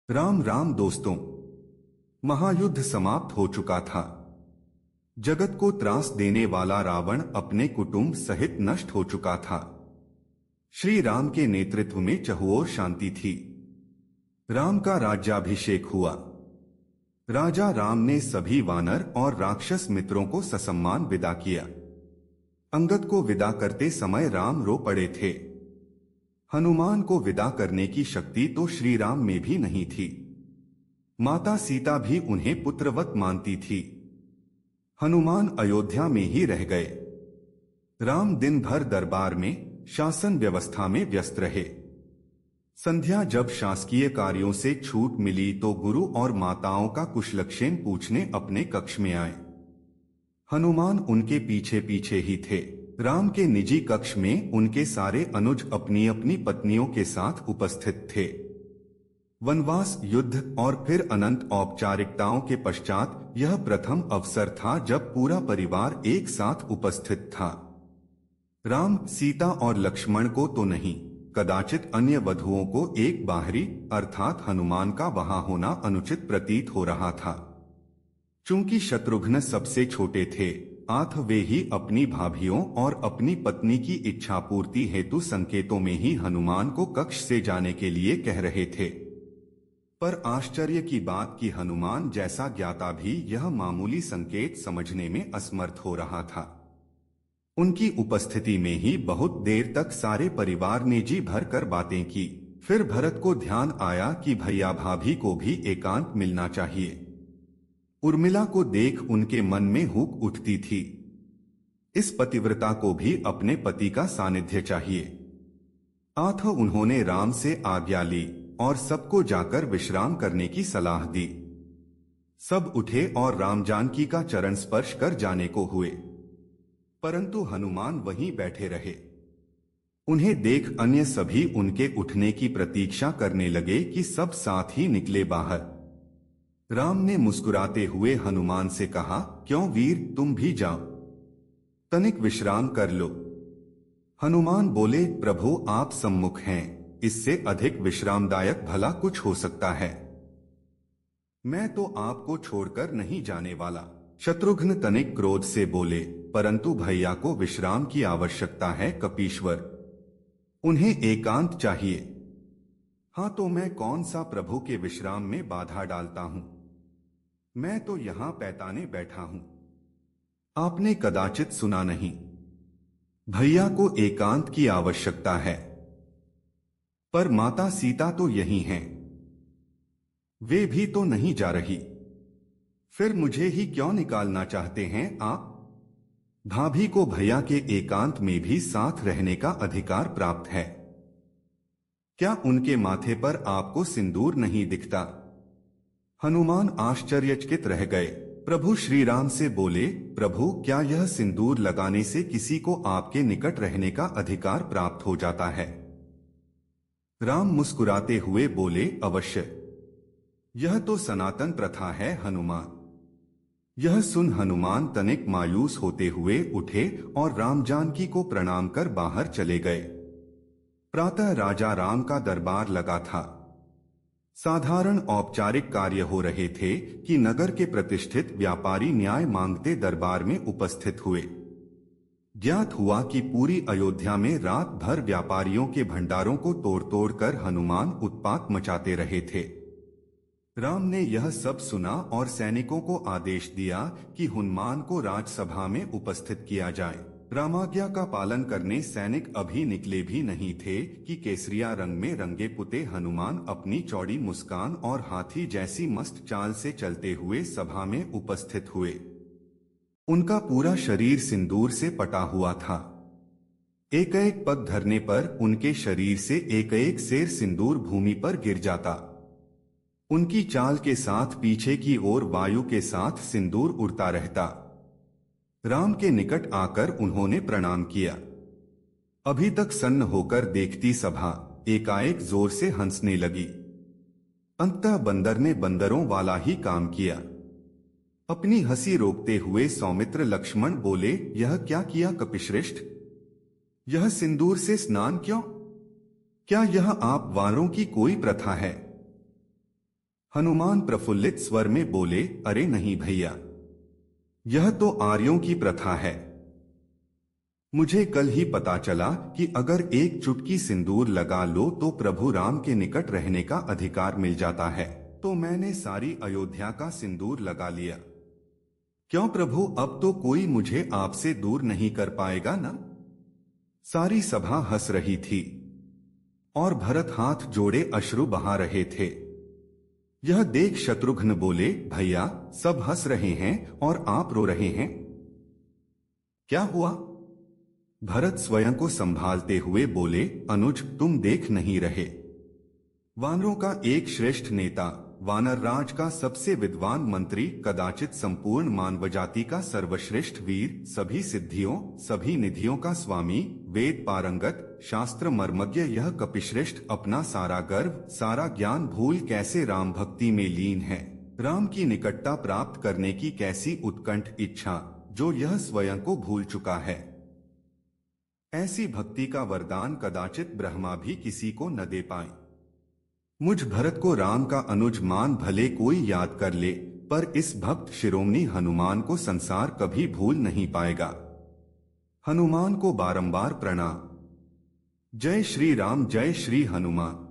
राम राम दोस्तों। महायुद्ध समाप्त हो चुका था। जगत को त्रास देने वाला रावण अपने कुटुंब सहित नष्ट हो चुका था। श्री राम के नेतृत्व में चहुओर शांति थी। राम का राज्याभिषेक हुआ। राजा राम ने सभी वानर और राक्षस मित्रों को ससम्मान विदा किया। अंगद को विदा करते समय राम रो पड़े थे। हनुमान को विदा करने की शक्ति तो श्री राम में भी नहीं थी। माता सीता भी उन्हें पुत्रवत मानती थी। हनुमान अयोध्या में ही रह गए। राम दिन भर दरबार में शासन व्यवस्था में व्यस्त रहे। संध्या जब शासकीय कार्यों से छूट मिली तो गुरु और माताओं का कुशलक्षेम पूछने अपने कक्ष में आए। हनुमान उनके पीछे पीछे ही थे। राम के निजी कक्ष में उनके सारे अनुज अपनी अपनी पत्नियों के साथ उपस्थित थे। वनवास, युद्ध और फिर अनंत औपचारिकताओं के पश्चात यह प्रथम अवसर था जब पूरा परिवार एक साथ उपस्थित था। राम, सीता और लक्ष्मण को तो नहीं, कदाचित अन्य वधुओं को एक बाहरी अर्थात हनुमान का वहां होना अनुचित प्रतीत हो रहा था। चूंकि शत्रुघ्न सबसे छोटे थे, आठ वे ही अपनी भाभियों और अपनी पत्नी की इच्छा पूर्ति हेतु संकेतों में ही हनुमान को कक्ष से जाने के लिए कह रहे थे। पर आश्चर्य की बात कि हनुमान जैसा ज्ञाता भी यह मामूली संकेत समझने में असमर्थ हो रहा था। उनकी उपस्थिति में ही बहुत देर तक सारे परिवार ने जी भर कर बातें की। फिर भरत को ध्यान आया कि भैया भाभी को भी एकांत मिलना चाहिए। उर्मिला को देख उनके मन में हुक उठती थी। इस पतिव्रता को भी अपने पति का सानिध्य चाहिए। अतः उन्होंने राम से आज्ञा ली और सबको जाकर विश्राम करने की सलाह दी। सब उठे और राम जानकी का चरण स्पर्श कर जाने को हुए, परंतु हनुमान वहीं बैठे रहे। उन्हें देख अन्य सभी उनके उठने की प्रतीक्षा करने लगे कि सब साथ ही निकले बाहर। राम ने मुस्कुराते हुए हनुमान से कहा, क्यों वीर, तुम भी जाओ, तनिक विश्राम कर लो। हनुमान बोले, प्रभु आप सम्मुख हैं, इससे अधिक विश्रामदायक भला कुछ हो सकता है। मैं तो आपको छोड़कर नहीं जाने वाला। शत्रुघ्न तनिक क्रोध से बोले, परंतु भैया को विश्राम की आवश्यकता है कपीश्वर, उन्हें एकांत चाहिए। हाँ, तो मैं कौन सा प्रभु के विश्राम में बाधा डालता हूं? मैं तो यहां पैताने बैठा हूं। आपने कदाचित सुना नहीं, भैया को एकांत की आवश्यकता है। पर माता सीता तो यही हैं, वे भी तो नहीं जा रही। फिर मुझे ही क्यों निकालना चाहते हैं आप? भाभी को भैया के एकांत में भी साथ रहने का अधिकार प्राप्त है। क्या उनके माथे पर आपको सिंदूर नहीं दिखता? हनुमान आश्चर्यचकित रह गए। प्रभु श्री राम से बोले, प्रभु क्या यह सिंदूर लगाने से किसी को आपके निकट रहने का अधिकार प्राप्त हो जाता है? राम मुस्कुराते हुए बोले, अवश्य, यह तो सनातन प्रथा है हनुमान। यह सुन हनुमान तनिक मायूस होते हुए उठे और राम जानकी को प्रणाम कर बाहर चले गए। प्रातः राजा राम का दरबार लगा था। साधारण औपचारिक कार्य हो रहे थे कि नगर के प्रतिष्ठित व्यापारी न्याय मांगते दरबार में उपस्थित हुए। ज्ञात हुआ कि पूरी अयोध्या में रात भर व्यापारियों के भंडारों को तोड़ तोड़ कर हनुमान उत्पात मचाते रहे थे। राम ने यह सब सुना और सैनिकों को आदेश दिया कि हनुमान को राजसभा में उपस्थित किया जाए। रामाज्ञा का पालन करने सैनिक अभी निकले भी नहीं थे कि केसरिया रंग में रंगे पुते हनुमान अपनी चौड़ी मुस्कान और हाथी जैसी मस्त चाल से चलते हुए सभा में उपस्थित हुए। उनका पूरा शरीर सिंदूर से पटा हुआ था। एक एक पग धरने पर उनके शरीर से एक एक सेर सिंदूर भूमि पर गिर जाता। उनकी चाल के साथ पीछे की ओर वायु के साथ सिंदूर उड़ता रहता। राम के निकट आकर उन्होंने प्रणाम किया। अभी तक सन्न होकर देखती सभा एकाएक जोर से हंसने लगी। अंततः बंदर ने बंदरों वाला ही काम किया। अपनी हंसी रोकते हुए सौमित्र लक्ष्मण बोले, यह क्या किया कपिश्रेष्ठ? यह सिंदूर से स्नान क्यों? क्या यह आप वारों की कोई प्रथा है? हनुमान प्रफुल्लित स्वर में बोले, अरे नहीं भैया, यह तो आर्यों की प्रथा है। मुझे कल ही पता चला कि अगर एक चुटकी सिंदूर लगा लो तो प्रभु राम के निकट रहने का अधिकार मिल जाता है, तो मैंने सारी अयोध्या का सिंदूर लगा लिया। क्यों प्रभु, अब तो कोई मुझे आपसे दूर नहीं कर पाएगा ना? सारी सभा हंस रही थी और भरत हाथ जोड़े अश्रु बहा रहे थे। यह देख शत्रुघ्न बोले, भैया सब हंस रहे हैं और आप रो रहे हैं, क्या हुआ? भरत स्वयं को संभालते हुए बोले, अनुज तुम देख नहीं रहे, वानरों का एक श्रेष्ठ नेता, वानर राज का सबसे विद्वान मंत्री, कदाचित संपूर्ण मानव जाति का सर्वश्रेष्ठ वीर, सभी सिद्धियों सभी निधियों का स्वामी, वेद पारंगत, शास्त्र मर्मज्ञ, यह कपिश्रेष्ठ अपना सारा गर्व सारा ज्ञान भूल कैसे राम भक्ति में लीन है। राम की निकटता प्राप्त करने की कैसी उत्कंठ इच्छा, जो यह स्वयं को भूल चुका है। ऐसी भक्ति का वरदान कदाचित ब्रह्मा भी किसी को न दे पाए। मुझ भरत को राम का अनुज मान भले कोई याद कर ले, पर इस भक्त शिरोमणि हनुमान को संसार कभी भूल नहीं पाएगा। हनुमान को बारंबार प्रणाम। जय श्री राम, जय श्री हनुमान।